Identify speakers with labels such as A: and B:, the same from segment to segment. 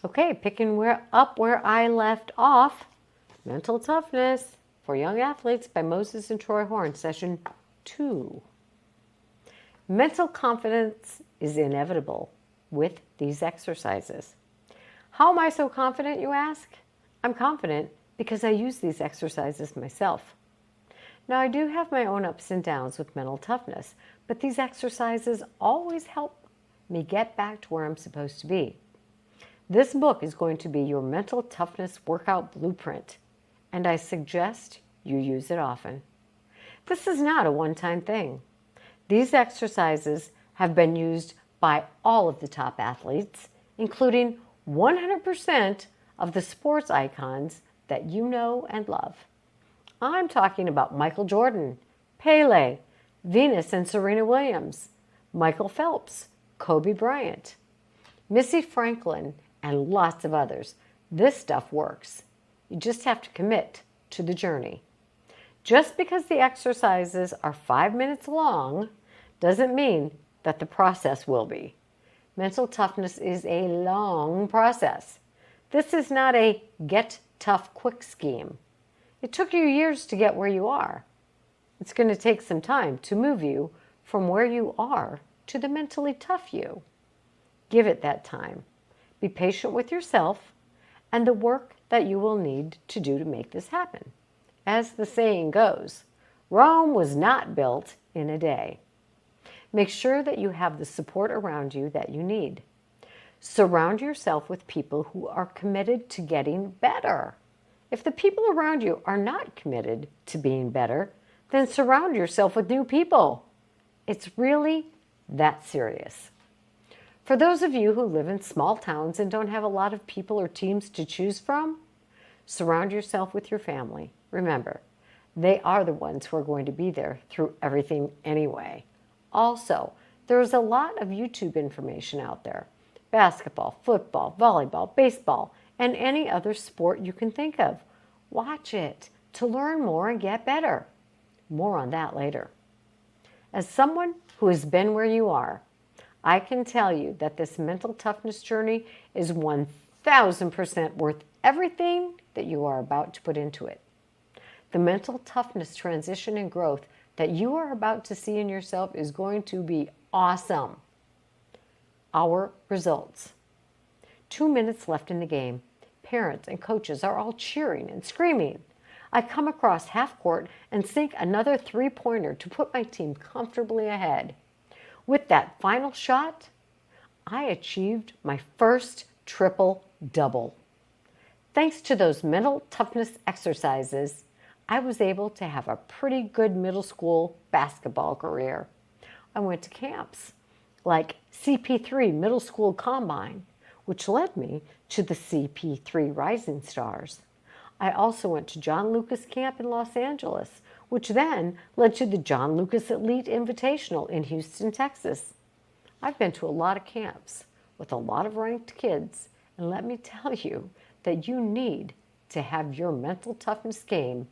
A: Okay, picking up where I left off, Mental Toughness for Young Athletes by Moses and Troy Horne, Session 2. Mental confidence is inevitable with these exercises. How am I so confident, you ask? I'm confident because I use these exercises myself. Now, I do have my own ups and downs with mental toughness, but these exercises always help me get back to where I'm supposed to be. This book is going to be your mental toughness workout blueprint, and I suggest you use it often. This is not a one-time thing. These exercises have been used by all of the top athletes, including 100% of the sports icons that you know and love. I'm talking about Michael Jordan, Pele, Venus and Serena Williams, Michael Phelps, Kobe Bryant, Missy Franklin, and lots of others. This stuff works. You just have to commit to the journey. Just because the exercises are 5 minutes long doesn't mean that the process will be. Mental toughness is a long process. This is not a get tough quick scheme. It took you years to get where you are. It's going to take some time to move you from where you are to the mentally tough you. Give it that time. Be patient with yourself and the work that you will need to do to make this happen. As the saying goes, Rome was not built in a day. Make sure that you have the support around you that you need. Surround yourself with people who are committed to getting better. If the people around you are not committed to being better, then surround yourself with new people. It's really that serious. For those of you who live in small towns and don't have a lot of people or teams to choose from, surround yourself with your family. Remember, they are the ones who are going to be there through everything anyway. Also, there's a lot of YouTube information out there. Basketball, football, volleyball, baseball, and any other sport you can think of. Watch it to learn more and get better. More on that later. As someone who has been where you are, I can tell you that this mental toughness journey is 1,000% worth everything that you are about to put into it. The mental toughness transition and growth that you are about to see in yourself is going to be awesome. Our results. 2 minutes left in the game. Parents and coaches are all cheering and screaming. I come across half court and sink another three-pointer to put my team comfortably ahead. With that final shot, I achieved my first triple-double. Thanks to those mental toughness exercises, I was able to have a pretty good middle school basketball career. I went to camps like CP3 Middle School Combine, which led me to the CP3 Rising Stars. I also went to John Lucas Camp in Los Angeles, which then led to the John Lucas Elite Invitational in Houston, Texas. I've been to a lot of camps with a lot of ranked kids, and let me tell you that you need to have your mental toughness game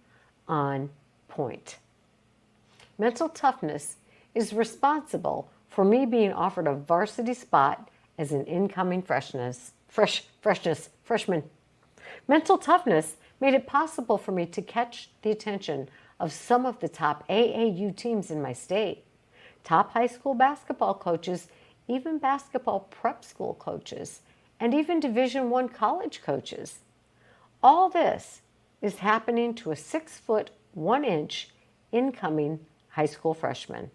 A: on point. Mental toughness is responsible for me being offered a varsity spot as an incoming freshman. Mental toughness made it possible for me to catch the attention of some of the top AAU teams in my state, top high school basketball coaches, even basketball prep school coaches, and even Division I college coaches. All this is happening to a 6'1" incoming high school freshman.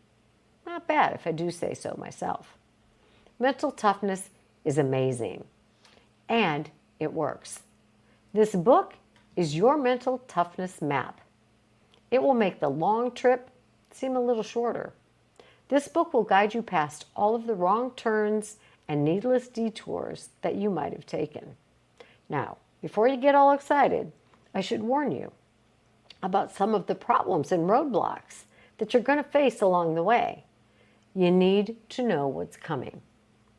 A: Not bad if I do say so myself. Mental toughness is amazing, and it works. This book is your mental toughness map. It will make the long trip seem a little shorter. This book will guide you past all of the wrong turns and needless detours that you might have taken. Now, before you get all excited, I should warn you about some of the problems and roadblocks that you're going to face along the way. You need to know what's coming,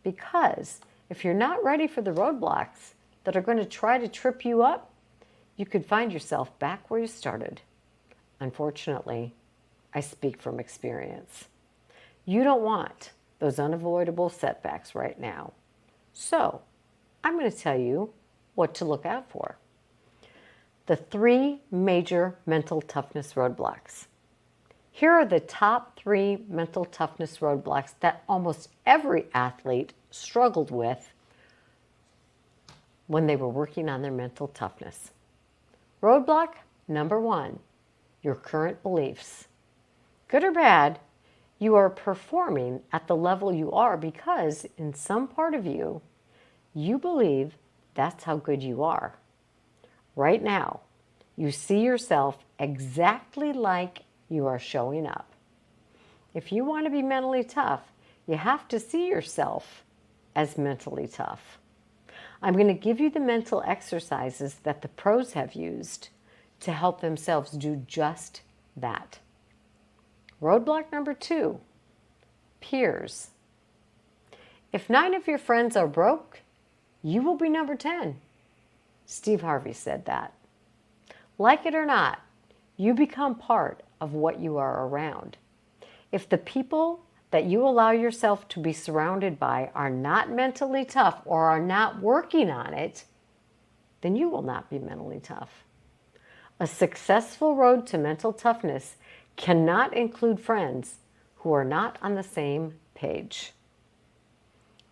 A: because if you're not ready for the roadblocks that are going to try to trip you up, you could find yourself back where you started. Unfortunately, I speak from experience. You don't want those unavoidable setbacks right now. So, I'm going to tell you what to look out for. The 3 major mental toughness roadblocks. Here are the top 3 mental toughness roadblocks that almost every athlete struggled with when they were working on their mental toughness. Roadblock number 1, your current beliefs. Good or bad, you are performing at the level you are because in some part of you, you believe that's how good you are. Right now, you see yourself exactly like you are showing up. If you want to be mentally tough, you have to see yourself as mentally tough. I'm going to give you the mental exercises that the pros have used to help themselves do just that. Roadblock number 2, peers. If 9 of your friends are broke, you will be number 10. Steve Harvey said that. Like it or not, you become part of what you are around. If the people that you allow yourself to be surrounded by are not mentally tough or are not working on it, then you will not be mentally tough. A successful road to mental toughness cannot include friends who are not on the same page.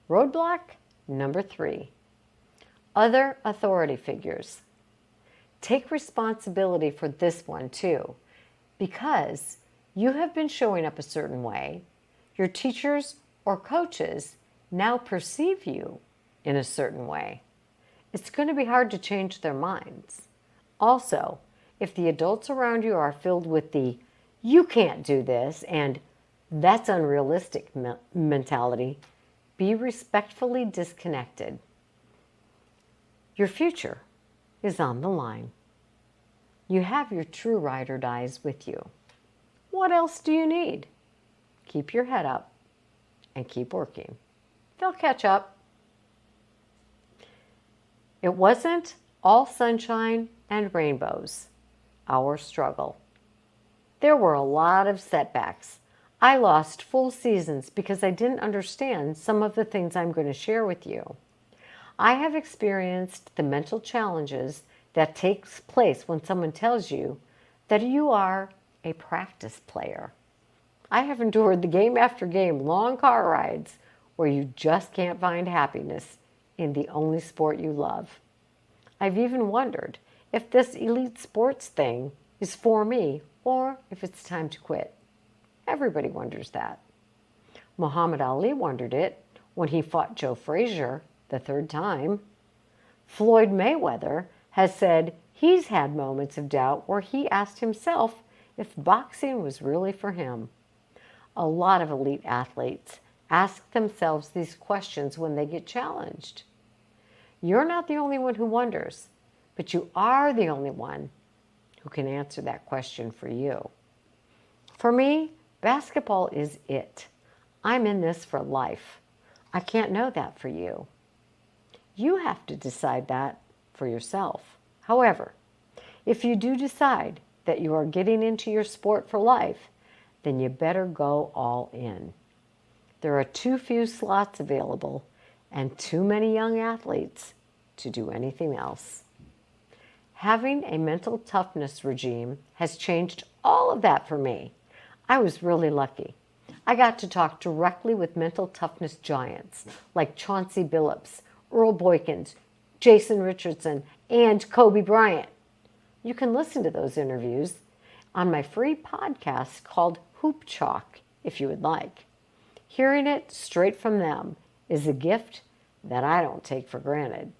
A: Roadblock number 3, other authority figures. Take responsibility for this one too, because you have been showing up a certain way. Your teachers or coaches now perceive you in a certain way. It's going to be hard to change their minds. Also, if the adults around you are filled with the "you can't do this" and "that's unrealistic" mentality, be respectfully disconnected. Your future is on the line. You have your true ride or dies with you. What else do you need? Keep your head up and keep working. They'll catch up. It wasn't all sunshine and rainbows, our struggle. There were a lot of setbacks. I lost full seasons because I didn't understand some of the things I'm going to share with you. I have experienced the mental challenges that takes place when someone tells you that you are a practice player. I have endured the game after game long car rides where you just can't find happiness in the only sport you love. I've even wondered if this elite sports thing is for me or if it's time to quit. Everybody wonders that. Muhammad Ali wondered it when he fought Joe Frazier the 3rd time. Floyd Mayweather has said he's had moments of doubt where he asked himself if boxing was really for him. A lot of elite athletes ask themselves these questions when they get challenged. You're not the only one who wonders, but you are the only one who can answer that question for you. For me, basketball is it. I'm in this for life. I can't know that for you. You have to decide that for yourself. However, if you do decide that you are getting into your sport for life, then you better go all in. There are too few slots available and too many young athletes to do anything else. Having a mental toughness regime has changed all of that for me. I was really lucky. I got to talk directly with mental toughness giants like Chauncey Billups, Earl Boykins, Jason Richardson, and Kobe Bryant. You can listen to those interviews on my free podcast called Hoop Chalk if you would like. Hearing it straight from them is a gift that I don't take for granted.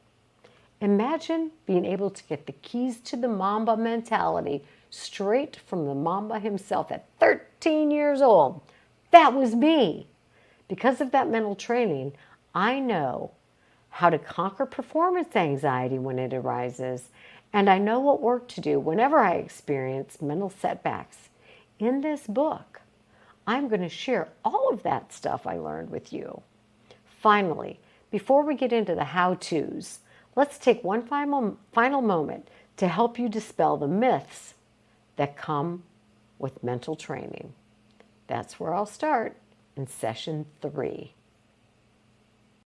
A: Imagine being able to get the keys to the Mamba mentality straight from the Mamba himself at 13 years old. That was me. Because of that mental training, I know how to conquer performance anxiety when it arises, and I know what work to do whenever I experience mental setbacks. In this book, I'm going to share all of that stuff I learned with you. Finally, before we get into the how-tos, let's take one final moment to help you dispel the myths that come with mental training. That's where I'll start in session 3.